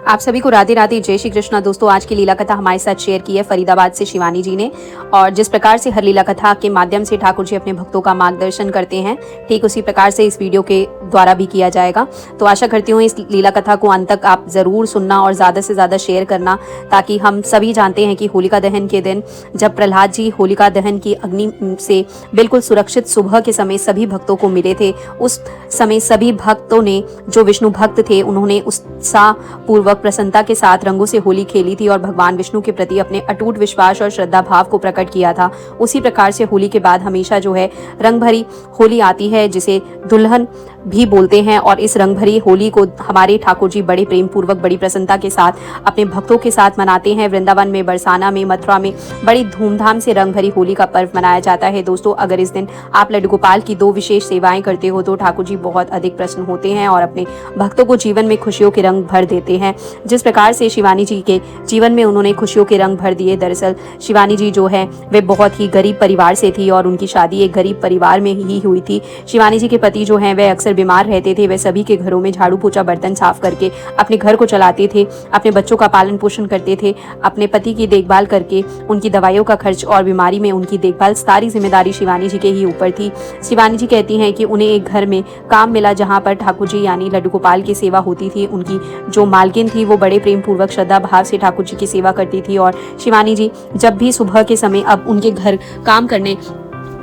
आप सभी को राधे राधे, जय श्री कृष्णा। दोस्तों, आज की लीला कथा हमारे साथ शेयर की है फरीदाबाद से शिवानी जी ने। और जिस प्रकार से हर लीला कथा के माध्यम से ठाकुर जी अपने भक्तों का मार्गदर्शन करते हैं, ठीक उसी प्रकार से इस वीडियो के द्वारा भी किया जाएगा। तो आशा करती हूँ इस लीला कथा को अंत तक आप ज़रूर सुनना और ज़्यादा से ज़्यादा शेयर करना, ताकि हम सभी जानते हैं कि होलिका दहन के दिन जब प्रहलाद जी होलिका दहन की अग्नि से बिल्कुल सुरक्षित सुबह के समय सभी भक्तों को मिले थे, उस समय सभी भक्तों ने, जो विष्णु भक्त थे, उन्होंने उत्साह पूर्वक प्रसन्नता के साथ रंगों से होली खेली थी और भगवान विष्णु के प्रति अपने अटूट विश्वास और श्रद्धा भाव को प्रकट किया था। उसी प्रकार से होली के बाद हमेशा जो है रंग भरी होली आती है, जिसे दुल्हन भी बोलते हैं। और इस रंग भरी होली को हमारे ठाकुर जी बड़े प्रेम पूर्वक, बड़ी प्रसन्नता के साथ अपने भक्तों के साथ मनाते हैं। वृंदावन में, बरसाना में, मथुरा में बड़ी धूमधाम से रंग भरी होली का पर्व मनाया जाता है। दोस्तों, अगर इस दिन आप लड्डू गोपाल की 2 विशेष सेवाएं करते हो तो ठाकुर जी बहुत अधिक प्रसन्न होते हैं और अपने भक्तों को जीवन में खुशियों के रंग भर देते हैं। जिस प्रकार से शिवानी जी के जीवन में उन्होंने खुशियों के रंग भर दिए। दरअसल शिवानी जी जो है वे बहुत ही गरीब परिवार से थी और उनकी शादी एक गरीब परिवार में ही हुई थी। शिवानी जी के पति जो हैं वे अक्सर बीमार रहते थे। वे सभी के घरों में झाड़ू पोछा बर्तन साफ करके अपने घर को चलाते थे, अपने बच्चों का पालन पोषण करते थे, अपने पति की देखभाल करके उनकी दवाइयों का खर्च और बीमारी में उनकी देखभाल सारी जिम्मेदारी शिवानी जी के ही ऊपर थी। शिवानी जी कहती हैं कि उन्हें एक घर में काम मिला जहाँ पर ठाकुर जी यानी लड्डू गोपाल की सेवा होती थी। उनकी जो मालकिन थी वो बड़े प्रेम पूर्वक श्रद्धा भाव से ठाकुर जी की सेवा करती थी और शिवानी जी जब भी सुबह के समय अब उनके घर काम करने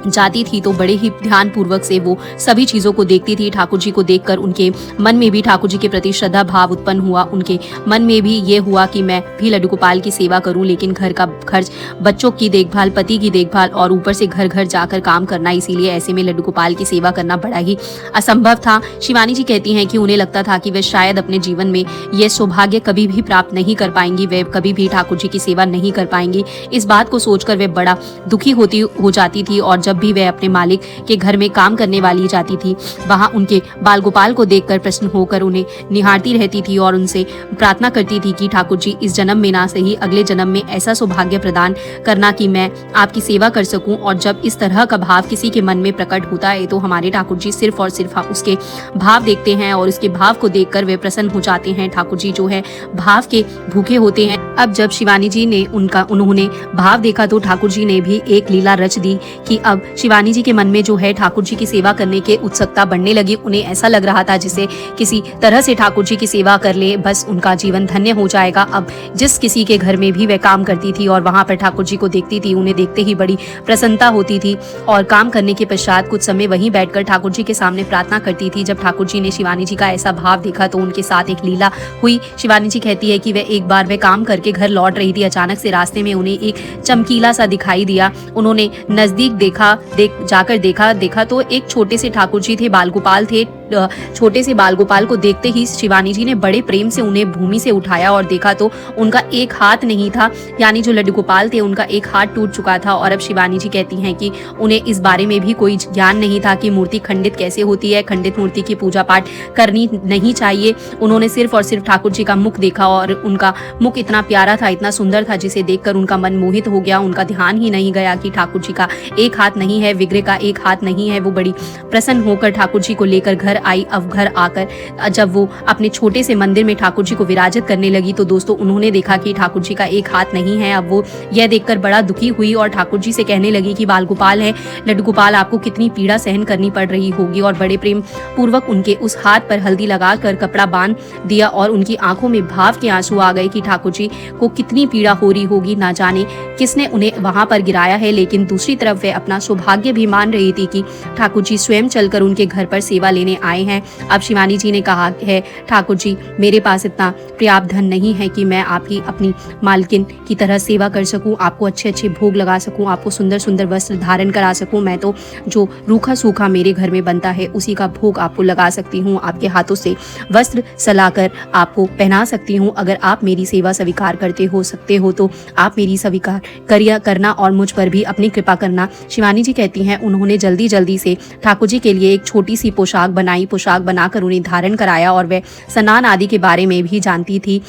जाती थी तो बड़े ही ध्यान पूर्वक से वो सभी चीज़ों को देखती थी। ठाकुर जी को देखकर उनके मन में भी ठाकुर जी के प्रति श्रद्धा भाव उत्पन्न हुआ। उनके मन में भी ये हुआ कि मैं भी लड्डू गोपाल की सेवा करूं, लेकिन घर का खर्च, बच्चों की देखभाल, पति की देखभाल और ऊपर से घर घर जाकर काम करना, इसीलिए ऐसे में लड्डू गोपाल की सेवा करना बड़ा ही असंभव था। शिवानी जी कहती हैं कि उन्हें लगता था कि वे शायद अपने जीवन में ये सौभाग्य कभी भी प्राप्त नहीं कर पाएंगी, वे कभी भी ठाकुर जी की सेवा नहीं कर पाएंगी। इस बात को सोचकर वे बड़ा दुखी हो जाती थी और जब भी वे अपने मालिक के घर में काम करने वाली जाती थी, वहां उनके बाल गोपाल को देखकर प्रसन्न होकर उन्हें निहारती रहती थी और उनसे प्रार्थना करती थी कि ठाकुर जी इस जन्म में ना सही अगले जन्म में ऐसा सौभाग्य प्रदान करना कि मैं आपकी सेवा कर सकूं। और जब इस तरह का भाव किसी के मन में प्रकट होता है तो हमारे ठाकुर जी सिर्फ और सिर्फ उसके भाव देखते हैं और उसके भाव को देखकर वे प्रसन्न हो जाते हैं। ठाकुर जी जो है भाव के भूखे होते हैं। अब जब शिवानी जी ने उन्होंने भाव देखा तो ठाकुर जी ने भी एक लीला रच दी कि अब शिवानी जी के मन में जो है ठाकुर जी की सेवा करने के उत्सुकता बढ़ने लगी। उन्हें ऐसा लग रहा था जिसे किसी तरह से ठाकुर जी की सेवा कर ले, बस उनका जीवन धन्य हो जाएगा। अब जिस किसी के घर में भी वह काम करती थी और वहां पर ठाकुर जी को देखती थी, उन्हें देखते ही बड़ी प्रसन्नता होती थी और काम करने के पश्चात कुछ समय वहीं बैठकर ठाकुर जी के सामने प्रार्थना करती थी। जब ठाकुर जी ने शिवानी जी का ऐसा भाव देखा तो उनके साथ एक लीला हुई। शिवानी जी कहती है कि वह एक बार वह काम करके घर लौट रही थी, अचानक से रास्ते में उन्हें एक चमकीला सा दिखाई दिया। उन्होंने नजदीक जाकर देखा तो एक छोटे से ठाकुर जी थे, बाल गोपाल थे। छोटे से बाल गोपाल को देखते ही शिवानी जी ने बड़े प्रेम से उन्हें भूमि से उठाया और देखा तो उनका एक हाथ नहीं था, यानी जो लड्डू गोपाल थे उनका एक हाथ टूट चुका था। और अब शिवानी जी कहती हैं कि उन्हें इस बारे में भी कोई ज्ञान नहीं था कि मूर्ति खंडित कैसे होती है, खंडित मूर्ति की पूजा पाठ करनी नहीं चाहिए। उन्होंने सिर्फ और सिर्फ ठाकुर जी का मुख देखा और उनका मुख इतना प्यारा था, इतना सुंदर था, जिसे देखकर उनका मन मोहित हो गया। उनका ध्यान ही नहीं गया कि ठाकुर जी का एक हाथ नहीं है, विग्रह का एक हाथ नहीं है। वो बड़ी प्रसन्न होकर ठाकुर जी को लेकर घर आई। अब घर आकर जब वो अपने छोटे से मंदिर में ठाकुर जी को विराजित करने लगी तो दोस्तों उन्होंने देखा कि ठाकुर जी का एक हाथ नहीं है। अब वो यह देखकर बड़ा दुखी हुई और ठाकुर जी से कहने लगी कि बाल गोपाल है, लड्डू गोपाल, आपको कितनी पीड़ा सहन करनी पड़ रही होगी। और बड़े प्रेम पूर्वक उनके उस हाथ पर हल्दी लगाकर कपड़ा बांध दिया और उनकी आंखों में भाव के आंसू आ गए कि ठाकुर जी को कितनी पीड़ा हो रही होगी, ना जाने किसने उन्हें वहां पर गिराया है। लेकिन दूसरी तरफ वे अपना सौभाग्य भी मान रही थी कि ठाकुर जी स्वयं चलकर उनके घर पर सेवा लेने आए हैं। अब शिवानी जी ने कहा है, ठाकुर जी, मेरे पास इतना पर्याप्त धन नहीं है कि मैं आपकी अपनी मालकिन की तरह सेवा कर सकूं, आपको अच्छे अच्छे भोग लगा सकूं, आपको सुंदर सुंदर वस्त्र धारण करा सकूं। मैं तो जो रूखा सूखा मेरे घर में बनता है उसी का भोग आपको लगा सकती हूँ, आपके हाथों से वस्त्र सलाकर आपको पहना सकती हूँ। अगर आप मेरी सेवा स्वीकार सकते हो तो आप मेरी स्वीकार करना और मुझ पर भी अपनी कृपा करना। शिवानी जी कहती हैं उन्होंने जल्दी जल्दी से ठाकुर जी के लिए एक छोटी सी पोशाक बनाई नई पोशाक बनाकर उन्हें धारण कराया और वह स्नान आदि के बारे में भी जानती थी।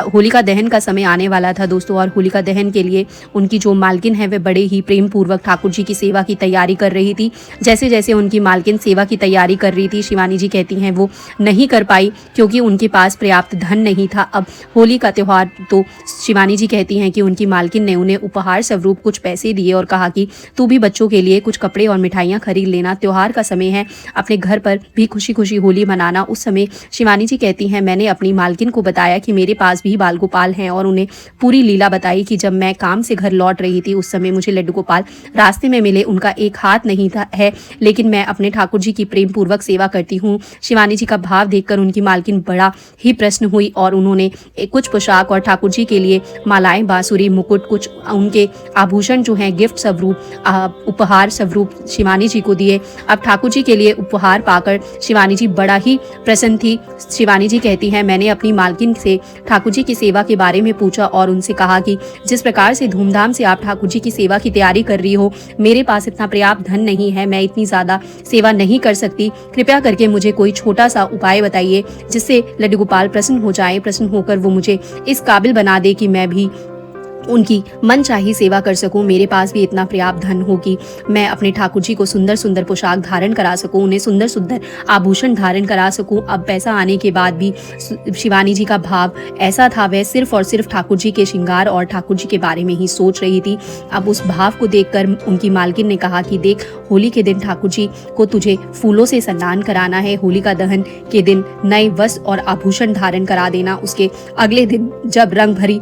होलिका दहन का समय आने वाला था दोस्तों, और होलिका दहन के लिए उनकी जो मालकिन है वह बड़े ही प्रेम पूर्वक ठाकुर जी की सेवा की तैयारी कर रही थी। जैसे जैसे उनकी मालकिन सेवा की तैयारी कर रही थी, शिवानी जी कहती हैं वो नहीं कर पाई क्योंकि उनके पास पर्याप्त धन नहीं था। अब होली का त्यौहार तो शिवानी जी कहती हैं कि उनकी मालकिन ने उन्हें उपहार स्वरूप कुछ पैसे दिए और कहा कि तू भी बच्चों के लिए कुछ कपड़े और मिठाइयाँ खरीद लेना, त्योहार का समय है, अपने घर पर भी खुशी खुशी होली मनाना। उस समय शिवानी जी कहती हैं मैंने अपनी मालकिन को बताया कि मेरे पास भी बाल गोपाल हैं और उन्हें पूरी लीला बताई कि जब मैं काम से घर लौट रही थी उस समय मुझे लड्डू गोपाल रास्ते में मिले। उनका एक हाथ नहीं था है, लेकिन मैं अपने ठाकुर जी की प्रेम पूर्वक सेवा करती हूँ। शिवानी जी का भाव देखकर उनकी मालकिन बड़ा ही प्रसन्न हुई और उन्होंने कुछ पोशाक और ठाकुर जी के लिए मालाएं, बांसुरी, मुकुट, कुछ उनके आभूषण जो हैं गिफ्ट स्वरूप, उपहार स्वरूप शिवानी जी को दिए। अब ठाकुर जी के लिए उपहार पाकर शिवानी जी बड़ा ही प्रसन्न थी। शिवानी जी कहती हैं मैंने अपनी मालकिन से ठाकुर जी की सेवा के बारे में पूछा और उनसे कहा कि जिस प्रकार से धूमधाम से आप ठाकुर जी की सेवा की तैयारी कर रही हो, मेरे पास इतना पर्याप्त धन नहीं है, मैं इतनी ज़्यादा सेवा नहीं कर सकती, कृपया करके मुझे कोई छोटा सा उपाय बताइए जिससे लड्डू गोपाल प्रसन्न हो जाए, प्रसन्न होकर वो मुझे इस काबिल बना दे कि मैं भी उनकी मनचाही सेवा कर सकूं, मेरे पास भी इतना पर्याप्त धन हो कि मैं अपने ठाकुर जी को सुंदर सुंदर पोशाक धारण करा सकूं, उन्हें सुंदर सुंदर आभूषण धारण करा सकूं। अब पैसा आने के बाद भी शिवानी जी का भाव ऐसा था, वह सिर्फ और सिर्फ ठाकुर जी के श्रृंगार और ठाकुर जी के बारे में ही सोच रही थी। अब उस भाव को देखकर उनकी मालकिन ने कहा कि देख, होली के दिन ठाकुर जी को तुझे फूलों से स्नान कराना है, होलिका दहन के दिन नए वस्त्र और आभूषण धारण करा देना। उसके अगले दिन जब रंग भरी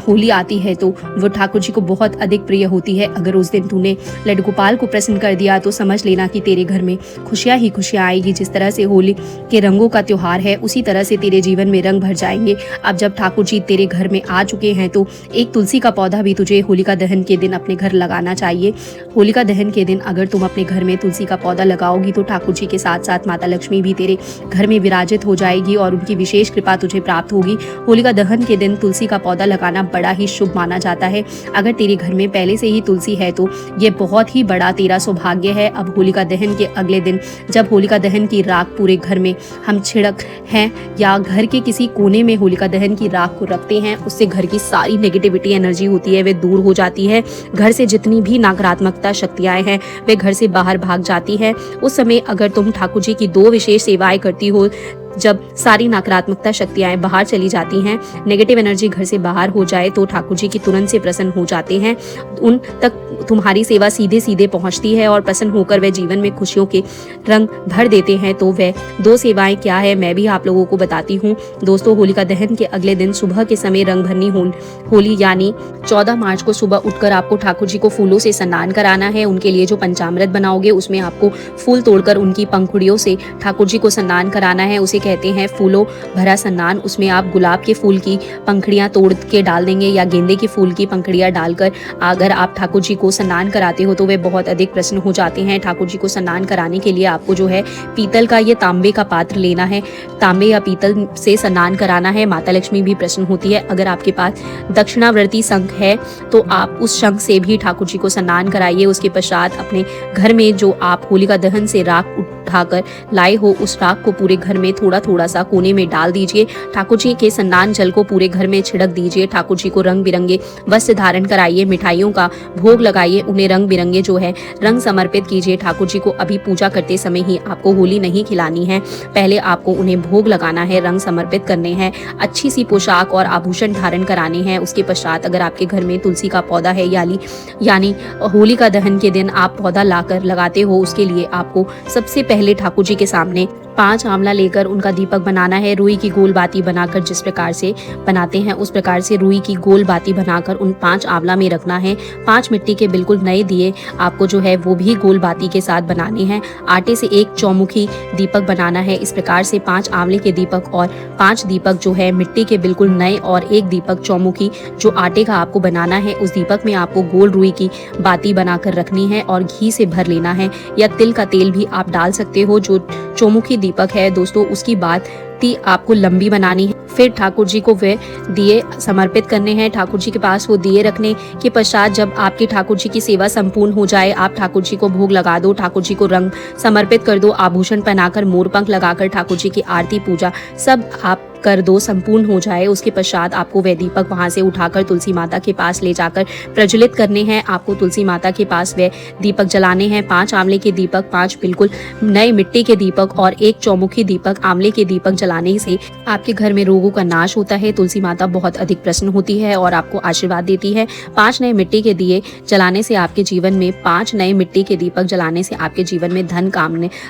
होली आती है तो वो ठाकुर जी को बहुत अधिक प्रिय होती है। अगर उस दिन तूने लड्डू गोपाल को प्रसन्न कर दिया तो समझ लेना कि तेरे घर में खुशियां ही खुशियां आएगी। जिस तरह से होली के रंगों का त्योहार है उसी तरह से तेरे जीवन में रंग भर जाएंगे। अब जब ठाकुर जी तेरे घर में आ चुके हैं तो एक तुलसी का पौधा भी तुझे होलिका दहन के दिन अपने घर लगाना चाहिए। होलिका दहन के दिन अगर तुम अपने घर में तुलसी का पौधा लगाओगी तो ठाकुर जी के साथ साथ माता लक्ष्मी भी तेरे घर में विराजित हो जाएगी और उनकी विशेष कृपा तुझे प्राप्त होगी। होलिका दहन के दिन तुलसी का पौधा लगाना बड़ा ही शुभ माना जाता है। अगर तेरे घर में पहले से ही तुलसी है तो ये बहुत ही बड़ा तेरा सौभाग्य है। अब होलिका दहन के अगले दिन जब होलिका दहन की राख पूरे घर में हम छिड़क हैं या घर के किसी कोने में होलिका दहन की राख को रखते हैं, उससे घर की सारी नेगेटिविटी एनर्जी होती है वे दूर हो जाती है। घर से जितनी भी नकारात्मकता शक्तियां हैं वे घर से बाहर भाग जाती है। उस समय अगर तुम ठाकुर जी की दो विशेष सेवाएं करती हो, जब सारी नकारात्मकता शक्तियां बाहर चली जाती हैं, नेगेटिव एनर्जी घर से बाहर हो जाए तो ठाकुर जी की तुरंत से प्रसन्न हो जाते हैं। उन तक तुम्हारी सेवा सीधे सीधे पहुंचती है और प्रसन्न होकर वे जीवन में खुशियों के रंग भर देते हैं। तो वह दो सेवाएं क्या है मैं भी आप लोगों को बताती हूँ। दोस्तों, होलिका दहन के अगले दिन सुबह के समय रंग भरनी होली यानी 14 मार्च को सुबह उठकर आपको ठाकुर जी को फूलों से स्नान कराना है। उनके लिए जो पंचामृत बनाओगे उसमें आपको फूल तोड़कर उनकी पंखुड़ियों से ठाकुर जी को स्नान कराना है। उसे कहते हैं फूलों भरा स्नान। उसमें आप गुलाब के फूल की पंखड़ियां तोड़ के डाल देंगे या गेंदे के फूल की पंखड़ियां डालकर अगर आप ठाकुर जी को स्नान कराते हो तो वे बहुत अधिक प्रसन्न हो जाते हैं। ठाकुर जी को स्नान कराने के लिए आपको जो है पीतल का ये तांबे का पात्र लेना है, तांबे या पीतल से स्नान कराना है। माता लक्ष्मी भी प्रसन्न होती है। अगर आपके पास दक्षिणावर्ती शंख है तो आप उस शंख से भी ठाकुर जी को स्नान कराइए। उसके पश्चात अपने घर में जो आप होलिका दहन से राख उठाकर लाए हो उस राख को पूरे घर में थोड़ा थोड़ा सा कोने में डाल दीजिए। ठाकुर जी के स्नान जल को पूरे घर में छिड़क दीजिए। ठाकुर जी को रंग बिरंगे वस्त्र धारण कराइए, मिठाइयों का भोग लगाइए, उन्हें रंग बिरंगे जो है रंग समर्पित कीजिए। ठाकुर जी को अभी पूजा करते समय ही आपको होली नहीं खिलानी है, पहले आपको उन्हें भोग लगाना है, रंग समर्पित करने हैं, अच्छी सी पोशाक और आभूषण धारण कराने हैं। उसके पश्चात अगर आपके घर में तुलसी का पौधा है यानी होलिका दहन के दिन आप पौधा लाकर लगाते हो, उसके लिए आपको सबसे पहले ठाकुर जी के सामने 5 आंवला लेकर उनका दीपक बनाना है। रुई की गोल बाती बनाकर जिस प्रकार से बनाते हैं उस प्रकार से रुई की गोल बाती बनाकर उन 5 आंवला में रखना है। 5 मिट्टी के बिल्कुल नए दिए आपको जो है वो भी गोल बाती के साथ बनाने हैं। आटे से एक चौमुखी दीपक बनाना है। इस प्रकार से 5 आंवले के दीपक और 5 दीपक जो है मिट्टी के बिल्कुल नए और एक दीपक चौमुखी जो आटे का आपको बनाना है। उस दीपक में आपको गोल रुई की बाती बनाकर रखनी है और घी से भर लेना है या तिल का तेल भी आप डाल सकते हो। जो चौमुखी दीपक है दोस्तों उसकी बात आरती आपको लंबी बनानी है। फिर ठाकुर जी को वे दिए समर्पित करने हैं। ठाकुर जी के पास वो दिए रखने के पश्चात जब आपकी ठाकुर जी की सेवा संपूर्ण हो जाए, आप ठाकुर जी को भोग लगा दो, ठाकुर जी को रंग समर्पित कर दो, आभूषण पहनाकर मोरपंख लगाकर ठाकुर जी की आरती पूजा सब आप कर दो, संपूर्ण हो जाए। उसके पश्चात आपको वह दीपक वहां से उठाकर तुलसी माता के पास ले जाकर प्रज्वलित करने हैं। आपको तुलसी माता के पास वह दीपक जलाने हैं। 5 आंवले के दीपक, 5 बिल्कुल नए मिट्टी के दीपक और 1 चौमुखी दीपक, आंवले के दीपक जलाने से आपके घर में रोगों का नाश होता है। तुलसी माता बहुत अधिक प्रसन्न होती है और आपको आशीर्वाद देती है। 5 नए मिट्टी के दिए जलाने से आपके जीवन में 5 नए मिट्टी के दीपक जलाने से आपके जीवन में धन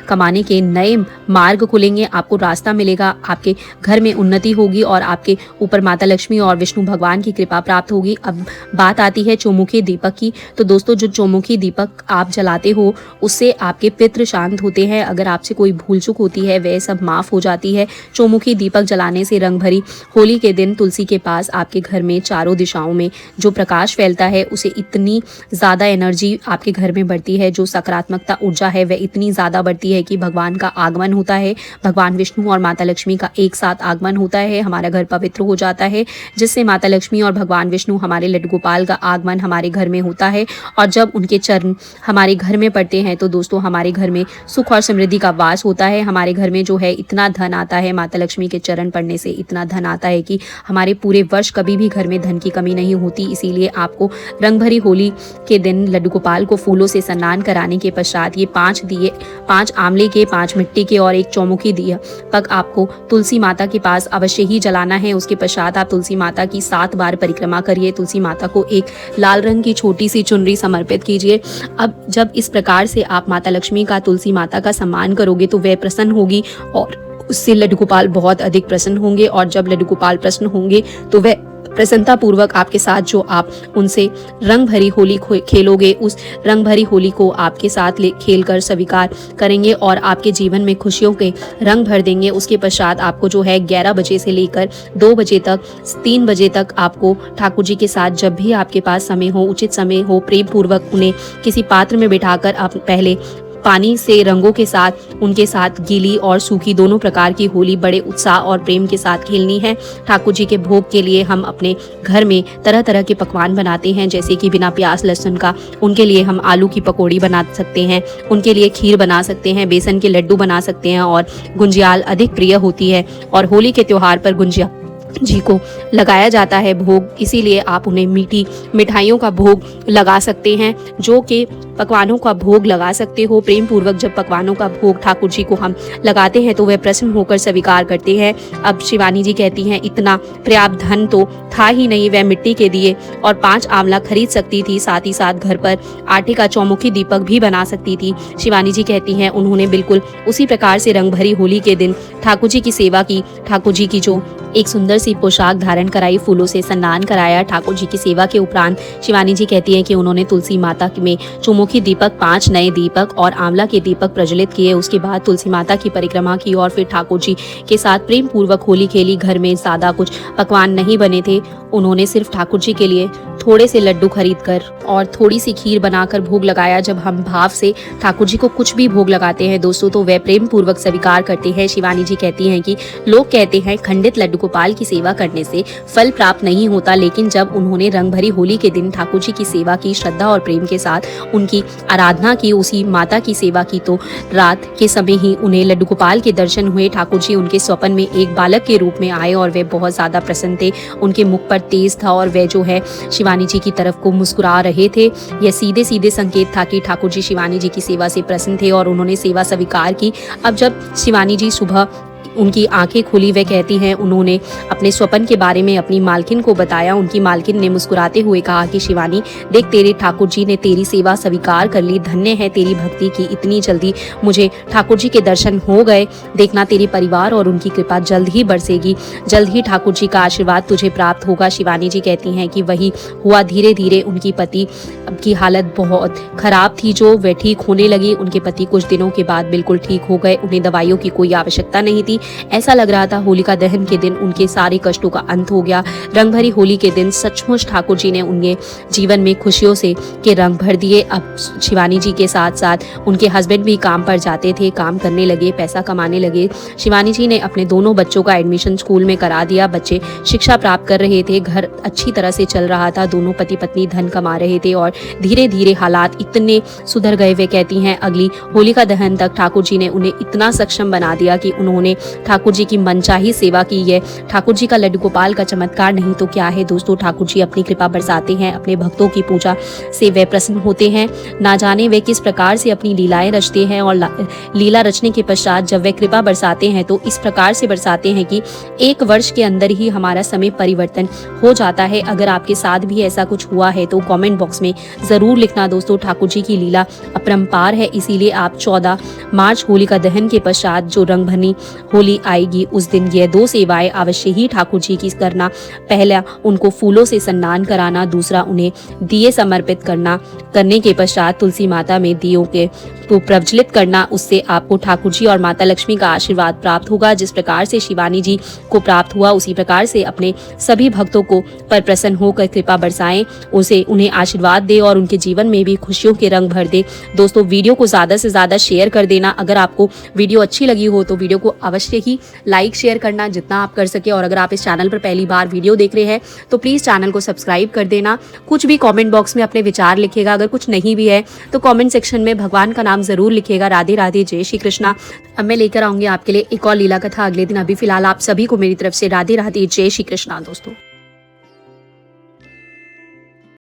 कमाने के नए मार्ग खुलेंगे। आपको रास्ता मिलेगा, आपके घर में उन्नति होगी और आपके ऊपर माता लक्ष्मी और विष्णु भगवान की कृपा प्राप्त होगी। अब बात आती है चौमुखी दीपक की। तो दोस्तों, जो चौमुखी दीपक आप जलाते हो उससे आपके पितृ शांत होते हैं। अगर आपसे कोई भूल चूक होती है वह सब माफ हो जाती है। चौमुखी दीपक जलाने से रंग भरी होली के दिन तुलसी के पास आपके घर में चारों दिशाओं में जो प्रकाश फैलता है उसे इतनी ज़्यादा एनर्जी आपके घर में बढ़ती है, जो सकारात्मकता ऊर्जा है वह इतनी ज़्यादा बढ़ती है कि भगवान का आगमन होता है। भगवान विष्णु और माता लक्ष्मी का एक साथ आगमन होता है। हमारा घर पवित्र हो जाता है, जिससे माता लक्ष्मी और भगवान विष्णु हमारे लड्डू गोपाल का आगमन हमारे घर में होता है। और जब उनके चरण हमारे घर में पड़ते हैं तो दोस्तों हमारे घर में सुख और समृद्धि का वास होता है। हमारे घर में जो है इतना धन आता है, माता लक्ष्मी के चरण पड़ने से इतना धन आता है कि हमारे पूरे वर्ष कभी भी घर में धन की कमी नहीं होती। इसीलिए आपको रंग भरी होली के दिन लड्डू गोपाल को फूलों से स्नान कराने के पश्चात ये 5 दिए, 5 आंवले के, 5 मिट्टी के और 1 चौमुखी दिया पक आपको तुलसी माता के पास अवश्य ही जलाना है। उसके पश्चात आप तुलसी माता की 7 बार परिक्रमा करिए। तुलसी माता को एक लाल रंग की छोटी सी चुनरी समर्पित कीजिए। अब जब इस प्रकार से आप माता लक्ष्मी का, तुलसी माता का सम्मान करोगे तो वह प्रसन्न होगी और उससे लड्डू गोपाल बहुत अधिक प्रसन्न होंगे। और जब लड्डू गोपाल प्रसन्न होंगे तो वह प्रसन्नता पूर्वक आपके साथ जो आप उनसे रंग भरी होली खेलोगे, उस रंग भरी होली को आपके साथ खेलकर स्वीकार करेंगे और आपके जीवन में खुशियों के रंग भर देंगे। उसके पश्चात आपको जो है 11 बजे से लेकर 2 बजे तक, 3 बजे तक आपको ठाकुर जी के साथ जब भी आपके पास समय हो, उचित समय हो, प्रेम पूर्वक उन्हें किसी पात्र में बिठाकर आप पहले पानी से रंगों के साथ उनके साथ गीली और सूखी दोनों प्रकार की होली बड़े उत्साह और प्रेम के साथ खेलनी है। ठाकुर जी के भोग के लिए हम अपने घर में तरह तरह के पकवान बनाते हैं, जैसे कि बिना प्याज लहसुन का उनके लिए हम आलू की पकौड़ी बना सकते हैं, उनके लिए खीर बना सकते हैं, बेसन के लड्डू बना सकते हैं और गुंजियाल अधिक प्रिय होती है। और होली के त्योहार पर गुंजिया जी को लगाया जाता है भोग, इसीलिए आप उन्हें मीठी मिठाइयों का भोग लगा सकते हैं, जो कि पकवानों का भोग लगा सकते हो। प्रेम पूर्वक जब पकवानों का भोग ठाकुर जी को हम लगाते हैं तो वह प्रसन्न होकर स्वीकार करते हैं। अब शिवानी जी कहती हैं, इतना पर्याप्त धन तो था ही नहीं, वह मिट्टी के दिए और 5 आंवला खरीद सकती थी, साथ ही साथ घर पर आटे का चौमुखी दीपक भी बना सकती थी। शिवानी जी कहती हैं, उन्होंने बिल्कुल उसी प्रकार से रंग भरी होली के दिन ठाकुर जी की सेवा की। ठाकुर जी की जो एक सुंदर सी पोशाक धारण कराई, फूलों से स्नान कराया। ठाकुर जी की सेवा के उपरांत शिवानी जी कहती हैं कि उन्होंने तुलसी माता में चौमुखी दीपक, 5 नए दीपक और आंवला के दीपक प्रज्वलित किए। उसके बाद तुलसी माता की परिक्रमा की और फिर ठाकुर जी के साथ प्रेम पूर्वक होली खेली। घर में ज्यादा कुछ पकवान नहीं बने थे, उन्होंने सिर्फ ठाकुर जी के लिए थोड़े से लड्डू खरीदकर और थोड़ी सी खीर बनाकर भोग लगाया। जब हम भाव से ठाकुर जी को कुछ भी भोग लगाते हैं दोस्तों तो वह प्रेम पूर्वक स्वीकार करते हैं। शिवानी जी कहती हैं कि लोग कहते हैं खंडित लड्डू गोपाल की सेवा करने से फल प्राप्त नहीं होता, लेकिन जब उन्होंने रंग भरी होली के दिन ठाकुर जी की सेवा की, श्रद्धा और प्रेम के साथ उनकी आराधना की, उसी माता की सेवा की, तो रात के समय ही उन्हें लड्डू गोपाल के दर्शन हुए। ठाकुर जी उनके स्वप्न में एक बालक के रूप में आए और वे बहुत ज्यादा प्रसन्न थे। उनके मुख पर तेज था और वे जो है शिवानी जी की तरफ को मुस्कुरा रहे थे। यह सीधे सीधे संकेत था कि ठाकुर जी शिवानी जी की सेवा से प्रसन्न थे और उन्होंने सेवा स्वीकार की। अब जब शिवानी जी सुबह उनकी आंखें खुली, वे कहती हैं उन्होंने अपने स्वप्न के बारे में अपनी मालकिन को बताया। उनकी मालकिन ने मुस्कुराते हुए कहा कि शिवानी देख, तेरे ठाकुर जी ने तेरी सेवा स्वीकार कर ली, धन्य है तेरी भक्ति की, इतनी जल्दी मुझे ठाकुर जी के दर्शन हो गए। देखना तेरे परिवार और उनकी कृपा जल्द ही बरसेगी, जल्द ही ठाकुर जी का आशीर्वाद तुझे प्राप्त होगा। शिवानी जी कहती हैं कि वही हुआ। धीरे धीरे उनकी पति की हालत बहुत खराब थी, जो वे ठीक होने लगी। उनके पति कुछ दिनों के बाद बिल्कुल ठीक हो गए, उन्हें दवाइयों की कोई आवश्यकता नहीं थी। ऐसा लग रहा था होलिका दहन के दिन उनके सारे कष्टों का अंत हो गया। रंग भरी होली के दिन सचमुच ठाकुर जी ने उनके जीवन में खुशियों से के रंग भर दिए। अब शिवानी जी के साथ साथ उनके हस्बैंड भी काम पर जाते थे, काम करने लगे, पैसा कमाने लगे। शिवानी जी ने अपने दोनों बच्चों का एडमिशन स्कूल में करा दिया। बच्चे शिक्षा प्राप्त कर रहे थे, घर अच्छी तरह से चल रहा था, दोनों पति पत्नी धन कमा रहे थे और धीरे धीरे हालात इतने सुधर गए। वे कहती हैं अगली होलिका दहन तक ठाकुर जी ने उन्हें इतना सक्षम बना दिया कि उन्होंने ठाकुर जी की मनचाही सेवा की है। ठाकुर जी का लड्डू गोपाल का चमत्कार नहीं तो क्या है दोस्तों। ठाकुर जी अपनी कृपा बरसाते हैं, अपने भक्तों की पूजा से वे प्रसन्न होते हैं। ना जाने वे किस प्रकार से अपनी लीलाएं रचते हैं और लीला रचने के पश्चात जब वे कृपा बरसाते हैं तो इस प्रकार से बरसाते हैं कि एक वर्ष के अंदर ही हमारा समय परिवर्तन हो जाता है। अगर आपके साथ भी ऐसा कुछ हुआ है तो कमेंट बॉक्स में जरूर लिखना दोस्तों। ठाकुर जी की लीला अपरंपार है, इसीलिए आप 14 मार्च होलिका दहन के पश्चात जो रंग भरी होली आएगी उस दिन यह 2 सेवाएं अवश्य ही ठाकुर जी की करना। पहला उनको फूलों से स्नान कराना, दूसरा उन्हें दिए समर्पित करने के पश्चात तुलसी माता में दियों के को प्रज्वलित करना। उससे आपको ठाकुर जी और माता लक्ष्मी का आशीर्वाद प्राप्त होगा। जिस प्रकार से शिवानी जी को प्राप्त हुआ उसी प्रकार से अपने सभी भक्तों को पर प्रसन्न होकर कृपा बरसाएं, उन्हें आशीर्वाद दे और उनके जीवन में भी खुशियों के रंग भर दे। दोस्तों वीडियो को ज़्यादा से ज़्यादा शेयर कर देना। अगर आपको वीडियो अच्छी लगी हो तो वीडियो को अवश्य ही लाइक शेयर करना जितना आप कर सके। और अगर आप इस चैनल पर पहली बार वीडियो देख रहे हैं तो प्लीज़ चैनल को सब्सक्राइब कर देना। कुछ भी कमेंट बॉक्स में अपने विचार लिखिएगा, अगर कुछ नहीं भी है तो कमेंट सेक्शन में भगवान का नाम जरूर लिखिएगा। राधे राधे, जय श्री कृष्णा। अब मैं लेकर आऊंगी आपके लिए एक और लीला कथा अगले दिन। अभी फिलहाल आप सभी को मेरी तरफ से राधे राधे, जय श्री कृष्णा दोस्तों।